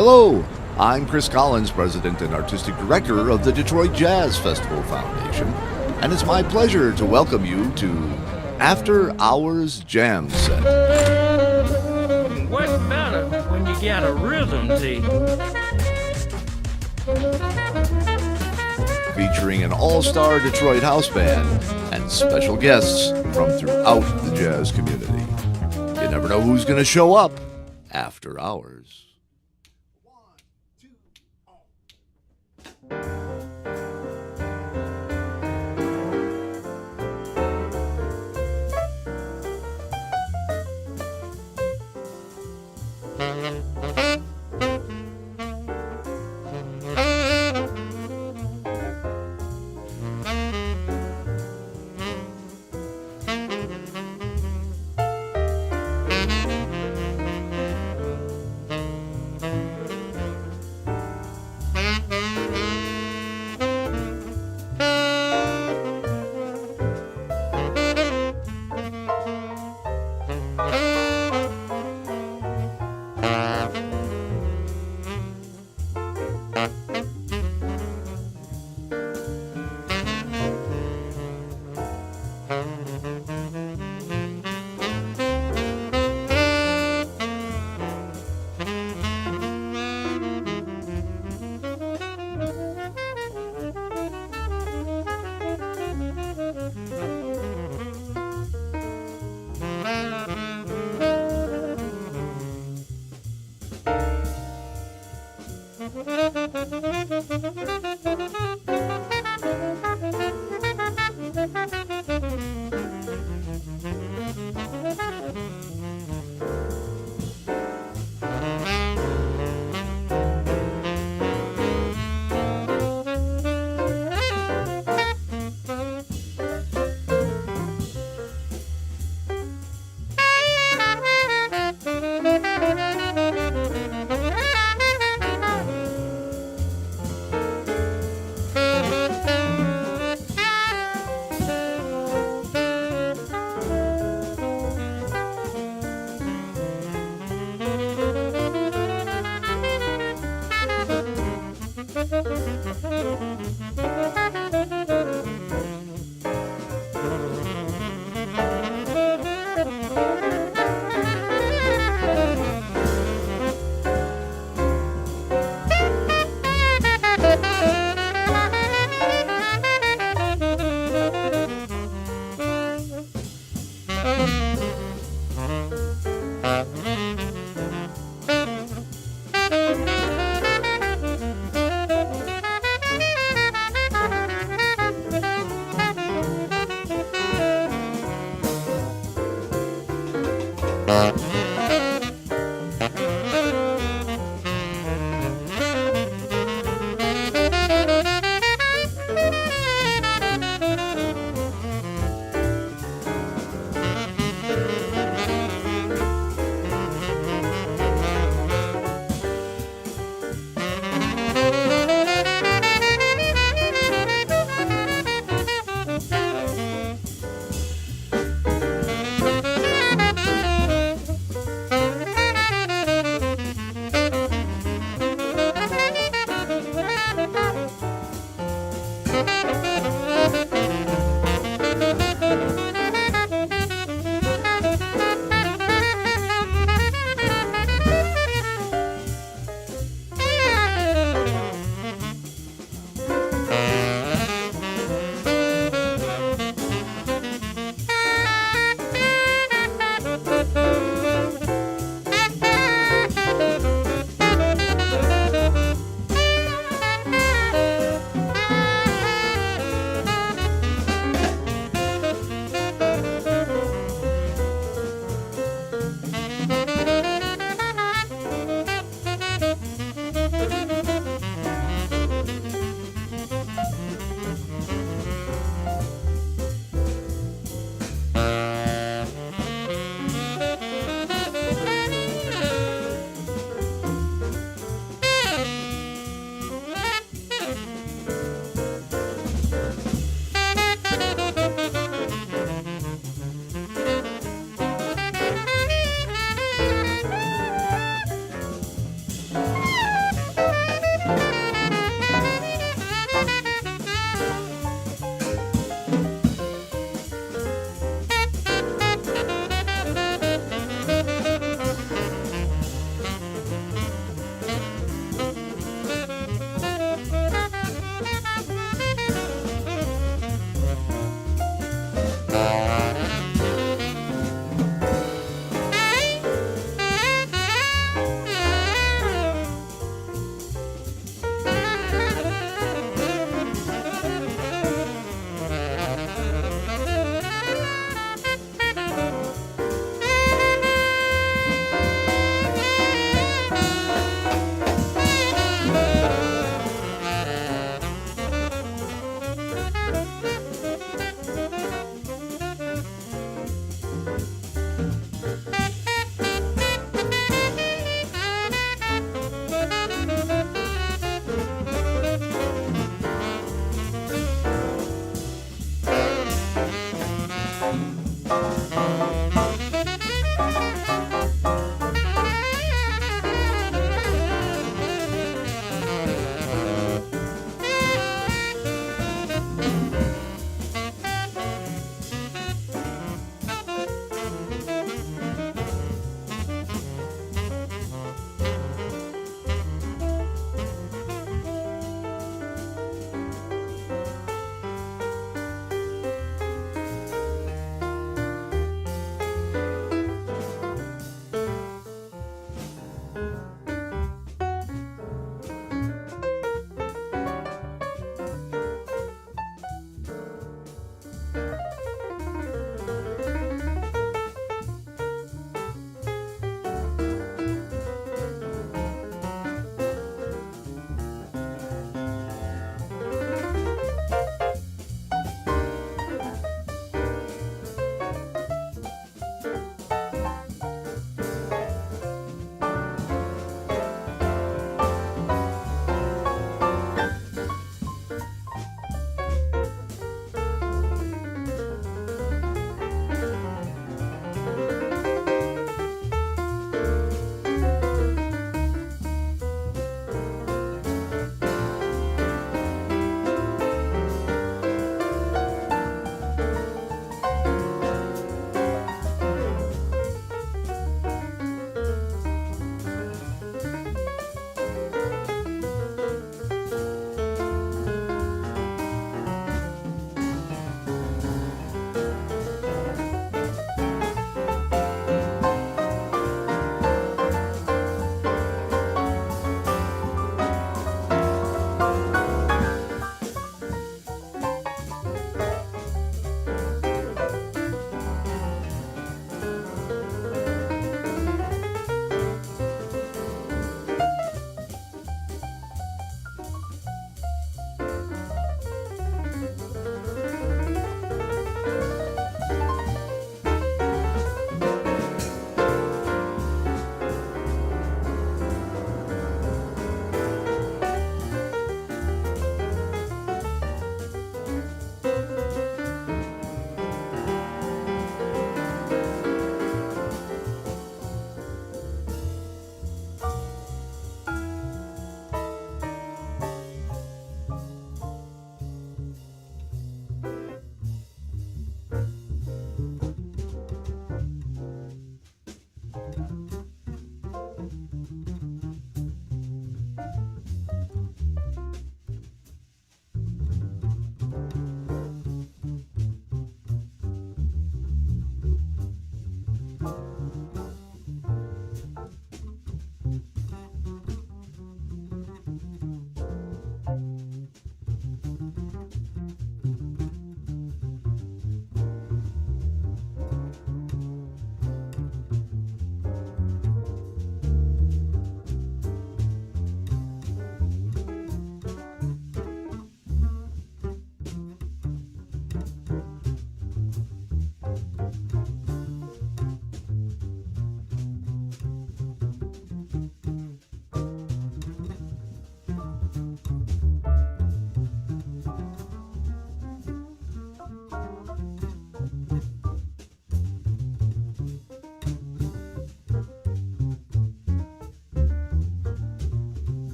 Hello, I'm Chris Collins, President and Artistic Director of the Detroit Jazz Festival Foundation, and it's my pleasure to welcome you to After Hours Jam Set. What's better when you got a rhythm, T? Featuring an all-star Detroit house band and special guests from throughout the jazz community. You never know who's going to show up after hours.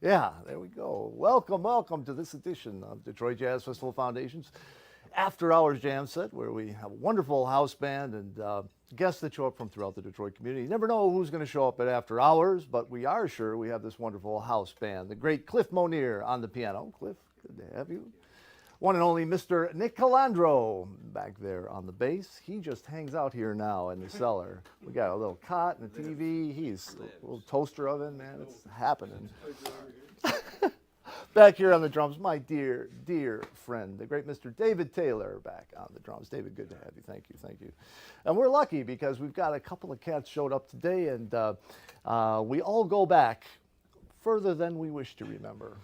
Yeah, there we go. Welcome to this edition of Detroit Jazz Festival Foundation's After Hours Jam Set, where we have a wonderful house band and guests that show up from throughout the Detroit community. You never know who's going to show up at After Hours, but we are sure we have this wonderful house band. The great Cliff Monier on the piano. Cliff, good to have you. One and only Mr. Nick Calandro back there on the bass. He just hangs out here now in the cellar. We got a little cot and a TV. He's a little toaster oven, man. It's happening. Back here on the drums, my dear, dear friend, the great Mr. David Taylor back on the drums. David, good to have you. Thank you, thank you. And we're lucky because we've got a couple of cats showed up today, and we all go back further than we wish to remember.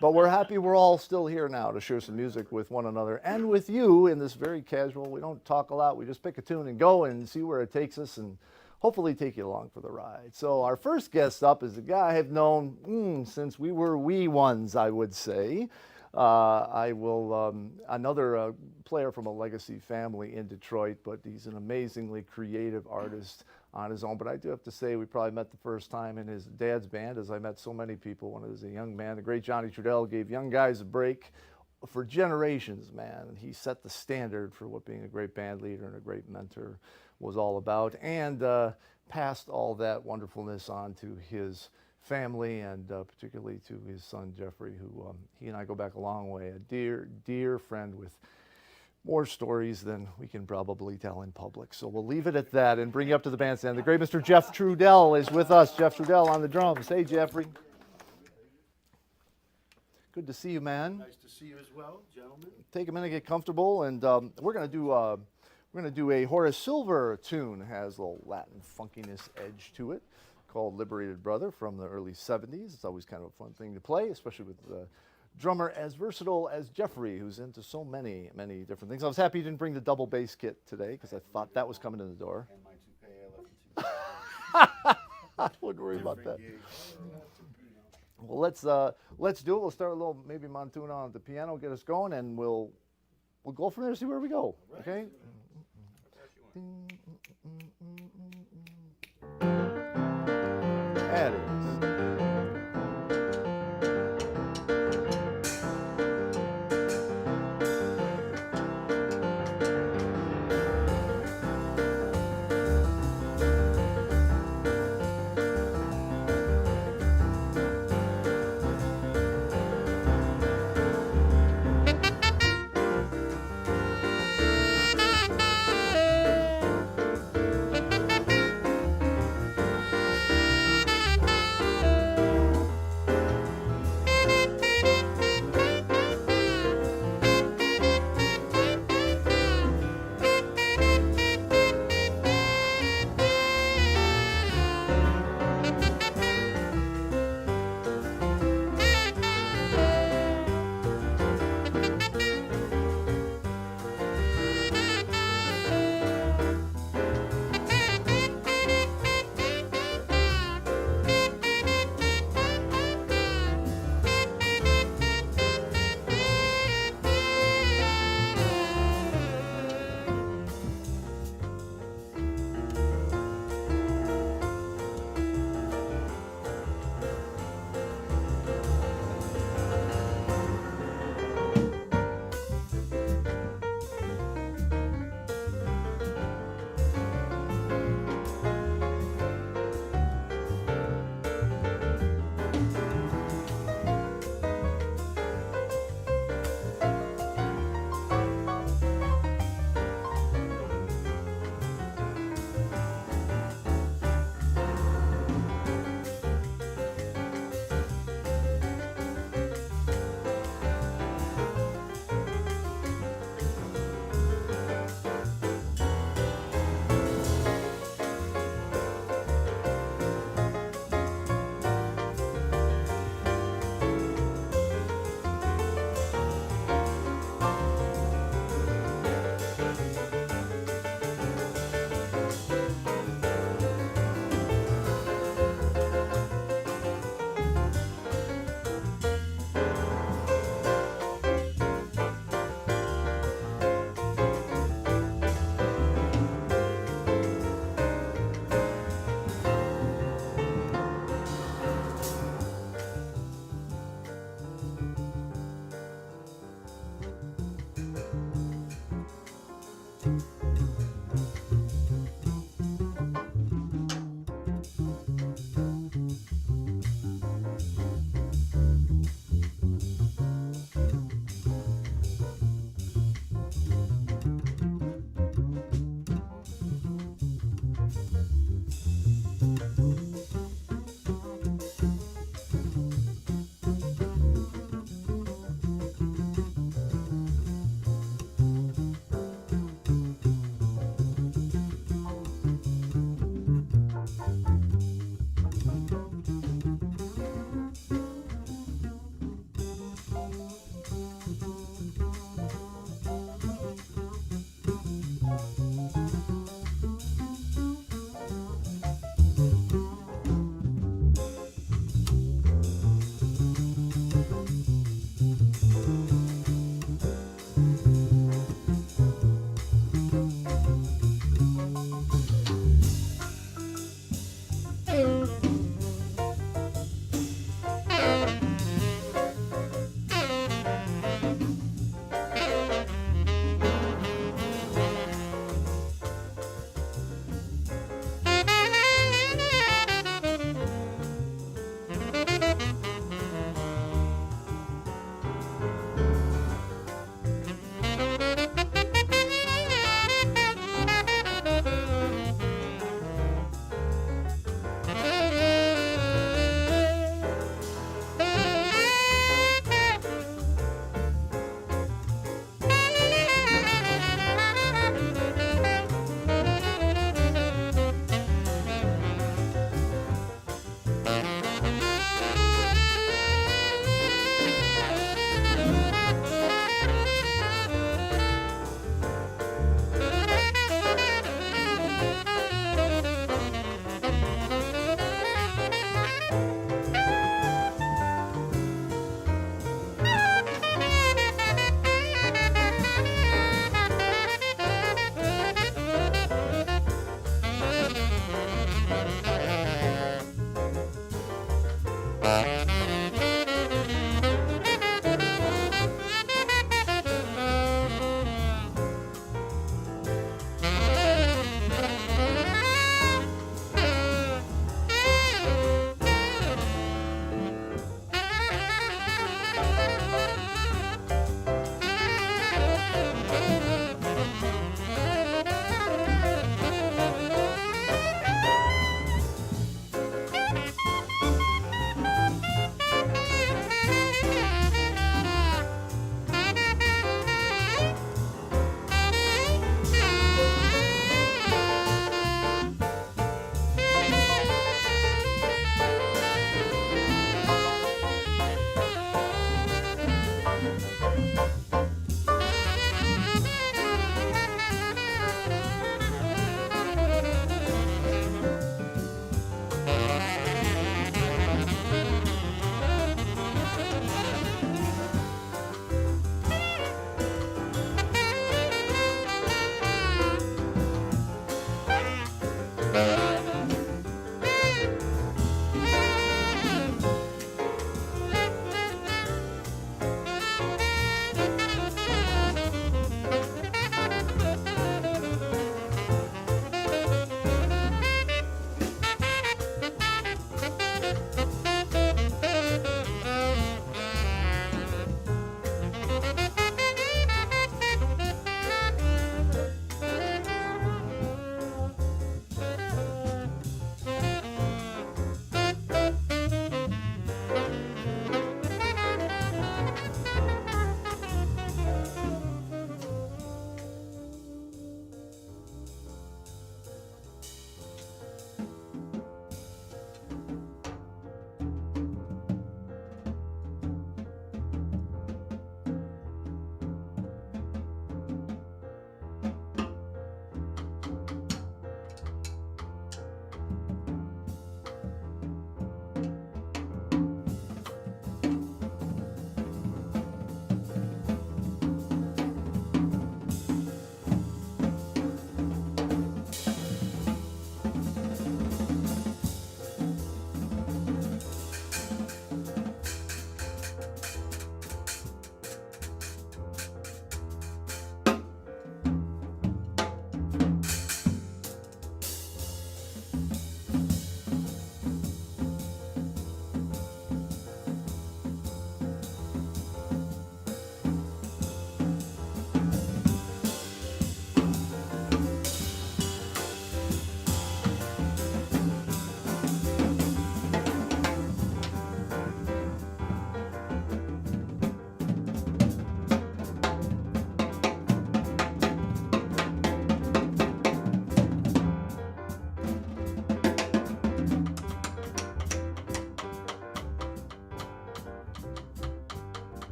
But we're happy we're all still here now to share some music with one another and with you in this very casual, we don't talk a lot, we just pick a tune and go and see where it takes us and hopefully take you along for the ride. So our first guest up is a guy I've known since we were wee ones, I would say. Another player from a legacy family in Detroit, but he's an amazingly creative artist on his own. But I do have to say, we probably met the first time in his dad's band, as I met so many people when I was a young man. The great Johnny Trudell gave young guys a break for generations, man. And he set the standard for what being a great band leader and a great mentor was all about, and passed all that wonderfulness on to his family, and particularly to his son Jeffrey, who he and I go back a long way, a dear, dear friend with more stories than we can probably tell in public. So we'll leave it at that and bring you up to the bandstand. The great Mr. Jeff Trudell is with us. Jeff Trudell on the drums. Hey, Jeffrey. Good to see you, man. Nice to see you as well, gentlemen. Take a minute, get comfortable, and we're going to do a Horace Silver tune. It has a little Latin funkiness edge to it, called Liberated Brother from the early 70s. It's always kind of a fun thing to play, especially with the drummer as versatile as Jeffrey, who's into so many, many different things. I was happy you didn't bring the double bass kit today, because I thought that was coming in the door. And my toupee, I left I wouldn't worry about that. gig. Well, let's do it. We'll start a little maybe Montuna on the piano, get us going, and we'll go from there, see where we go. Okay? There it is.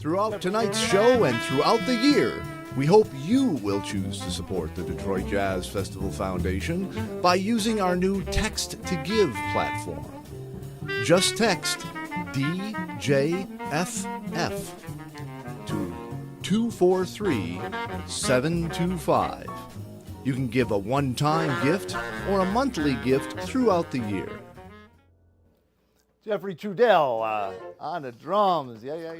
Throughout tonight's show and throughout the year, we hope you will choose to support the Detroit Jazz Festival Foundation by using our new Text to Give platform. Just text DJFF to 243-725. You can give a one-time gift or a monthly gift throughout the year. Jeffrey Trudell on the drums. Yeah.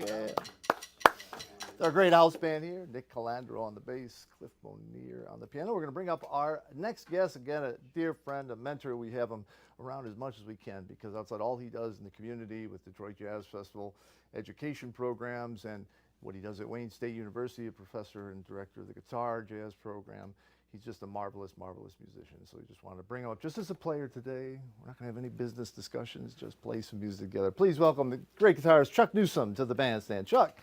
It's our great house band here. Nick Calandro on the bass, Cliff Monier on the piano. We're going to bring up our next guest, again, a dear friend, a mentor. We have him around as much as we can because outside all he does in the community with Detroit Jazz Festival education programs and what he does at Wayne State University, a professor and director of the guitar jazz program. He's just a marvelous, marvelous musician. So we just wanted to bring him up just as a player today. We're not going to have any business discussions, just play some music together. Please welcome the great guitarist Chuck Newsome to the bandstand. Chuck,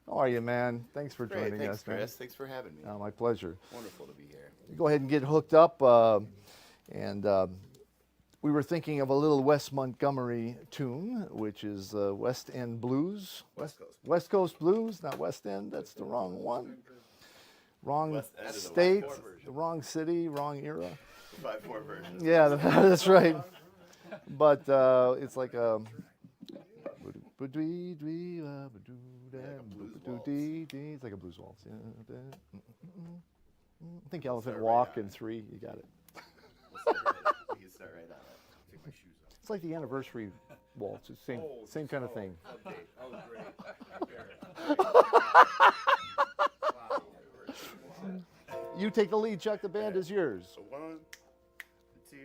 how are you, man? Thanks for joining Thanks, us, man. Chris. Thanks for having me. Oh, my pleasure. Wonderful to be here. Go ahead and get hooked up. We were thinking of a little Wes Montgomery tune, which is West End Blues. West Coast Blues, not West End. That's the wrong one. Wrong state, wrong city, wrong era. 5/4 version. Yeah, that's right. But it's like a. It's like a blues waltz. I think Elephant Walk in 3. You got it. We can start right on it. Take my shoes off. It's like the anniversary waltz. It's same kind of thing. You take the lead, Chuck. The band is yours. So 1, 2, 2.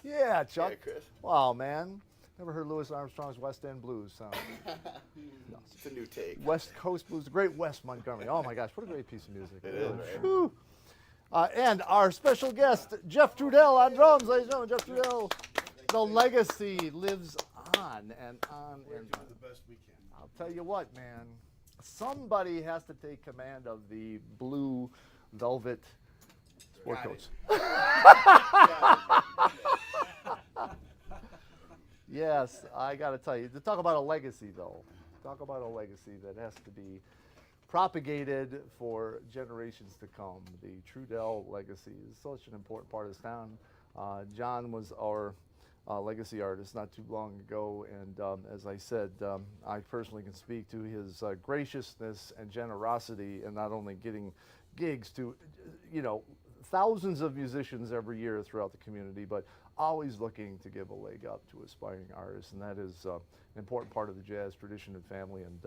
Yeah, Chuck. Yeah, Chris. Wow, man. Never heard Louis Armstrong's West End Blues sound. It's a new take. West Coast Blues, the great Wes Montgomery. Oh my gosh, what a great piece of music. It is, right? Whew. And our special guest, Jeff Trudell on drums, ladies and gentlemen. Jeff Trudell. The legacy lives on and on and on. The best we can. I'll tell you what, man. Somebody has to take command of the blue velvet sport Got coats. it. Yes, I got to tell you. To talk about a legacy, though. Talk about a legacy that has to be propagated for generations to come. The Trudell legacy is such an important part of this town. John was our legacy artist not too long ago, and as I said, I personally can speak to his graciousness and generosity in not only getting gigs to, thousands of musicians every year throughout the community, but always looking to give a leg up to aspiring artists, and that is an important part of the jazz tradition and family, and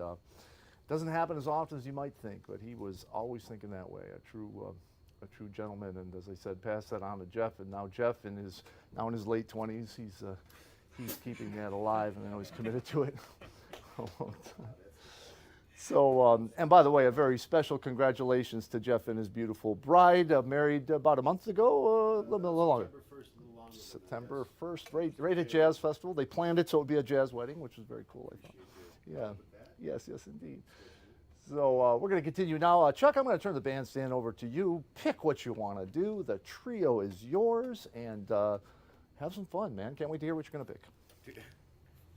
doesn't happen as often as you might think, but he was always thinking that way, a true gentleman, and as I said, pass that on to Jeff, and now Jeff in his late 20s, he's keeping that alive, and I know he's committed to it a long time. So, and by the way, a very special congratulations to Jeff and his beautiful bride, married about a month ago, a little longer. September 1st, right at Jazz Festival. They planned it so it would be a jazz wedding, which was very cool, I thought. Yeah, yes, indeed. So we're going to continue now. Chuck, I'm going to turn the bandstand over to you. Pick what you want to do. The trio is yours, and have some fun, man. Can't wait to hear what you're going to pick. Do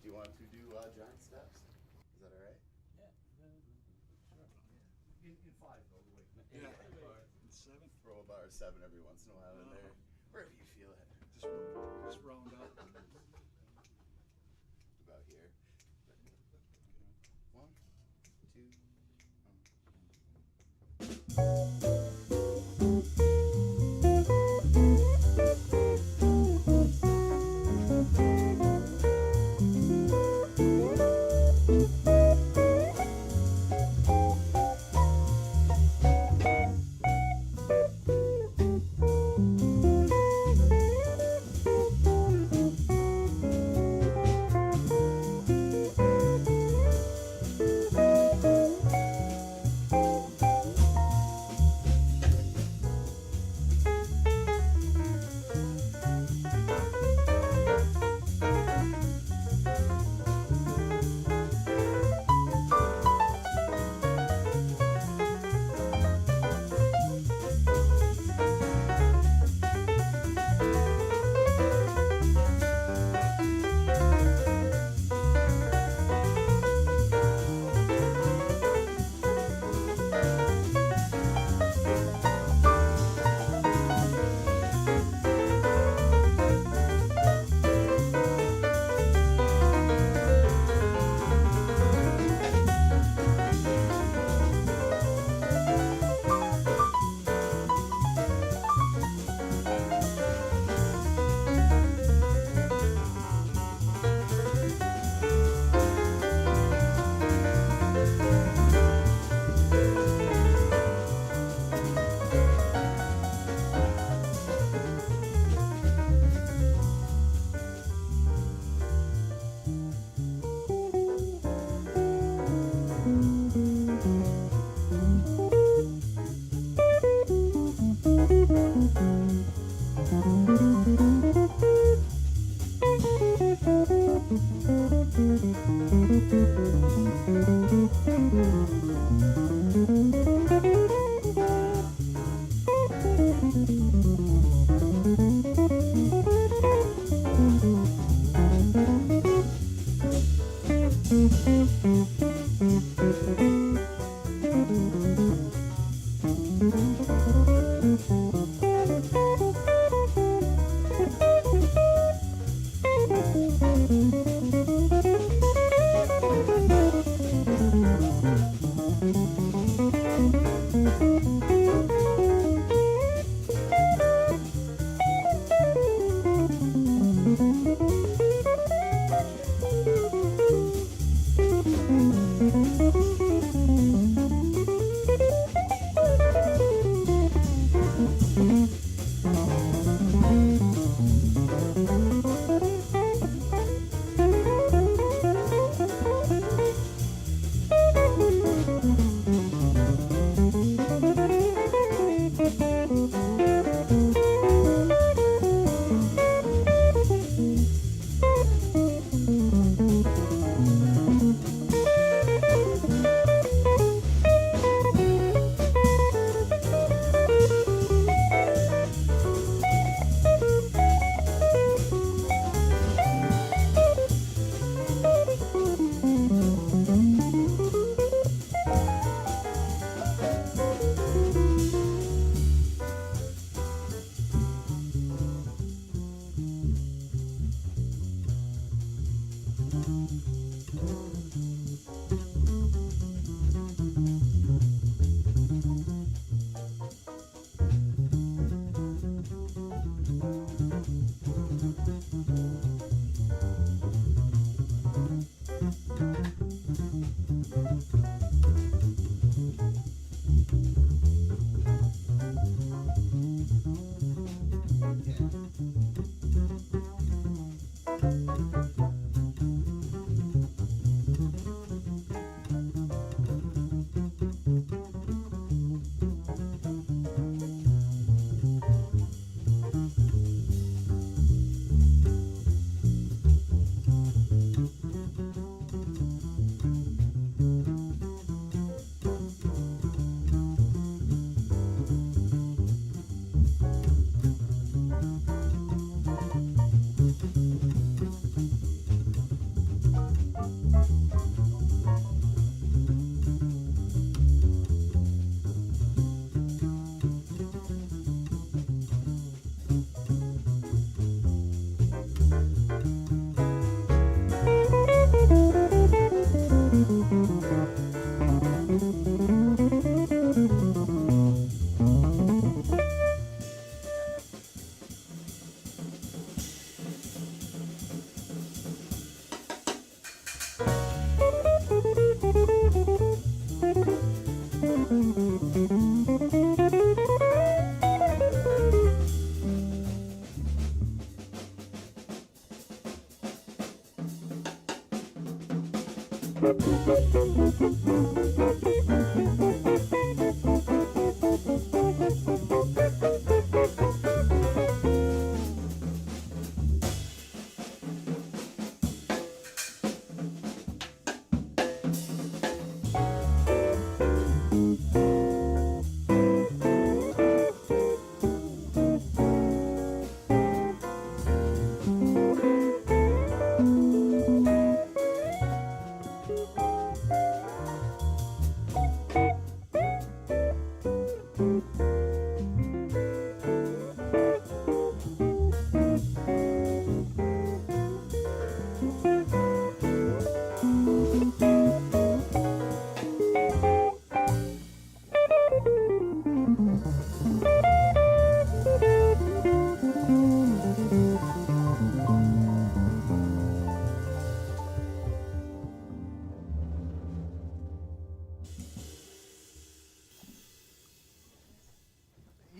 you want to do giant steps? Is that all right? In five, though, the way. Yeah. Seven. Throw a bar of 7 every once in a while in there. Wherever you feel it. Just round up. About here. 1, 2.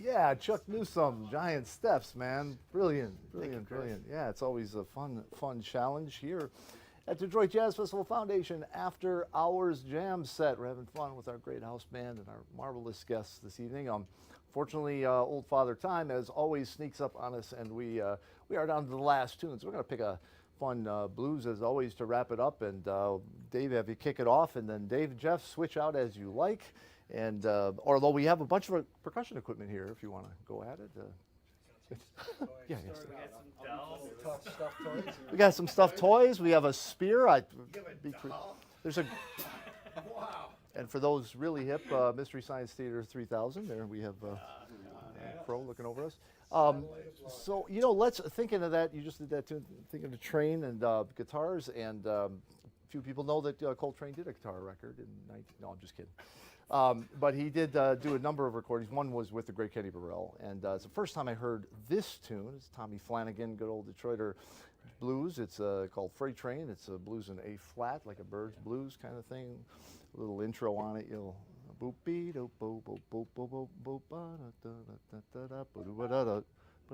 Yeah, Chuck Newsome, Giant Steps, man. Brilliant, brilliant, brilliant. Yeah, it's always a fun challenge here at Detroit Jazz Festival Foundation After Hours Jam Set. We're having fun with our great house band and our marvelous guests this evening. Fortunately, Old Father Time, as always, sneaks up on us, and we are down to the last tune. So we're going to pick a fun blues, as always, to wrap it up. And Dave, have you kick it off, and then Dave and Jeff, switch out as you like. And although we have a bunch of percussion equipment here, if you want to go at it. Yeah, yes. We got some stuffed toys. We have a spear. There's a. Wow. And for those really hip, Mystery Science Theater 3000, there we have Crow looking over us. So, you know, thinking of that, you just did that too, thinking of Train and guitars, and few people know that Coltrane did a guitar record in no, I'm just kidding. But he did do a number of recordings. One was with the great Kenny Burrell, and it's the first time I heard this tune. It's Tommy Flanagan, good old Detroiter blues. It's called Freight Train. It's a blues in A flat, like a Bird's blues kind of thing. A little intro on it. You'll boop beep boop boop boop boop boop boop da da da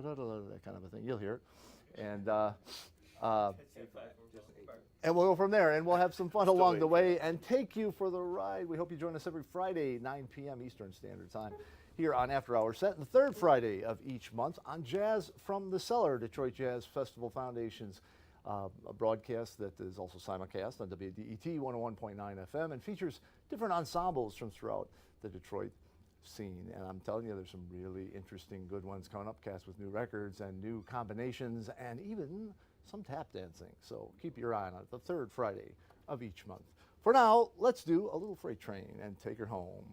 da da that kind of a thing. You'll hear it, and we'll go from there, and we'll have some fun along the way and take you for the ride. We hope you join us every Friday, 9 p.m. Eastern Standard Time, here on After Hours Set, and the third Friday of each month on Jazz from the Cellar, Detroit Jazz Festival Foundation's a broadcast that is also simulcast on WDET 101.9 FM and features different ensembles from throughout the Detroit scene. And I'm telling you, there's some really interesting good ones coming up, cast with new records and new combinations and even some tap dancing. So keep your eye on it, the third Friday of each month. For now, let's do a little Freight Train and take her home.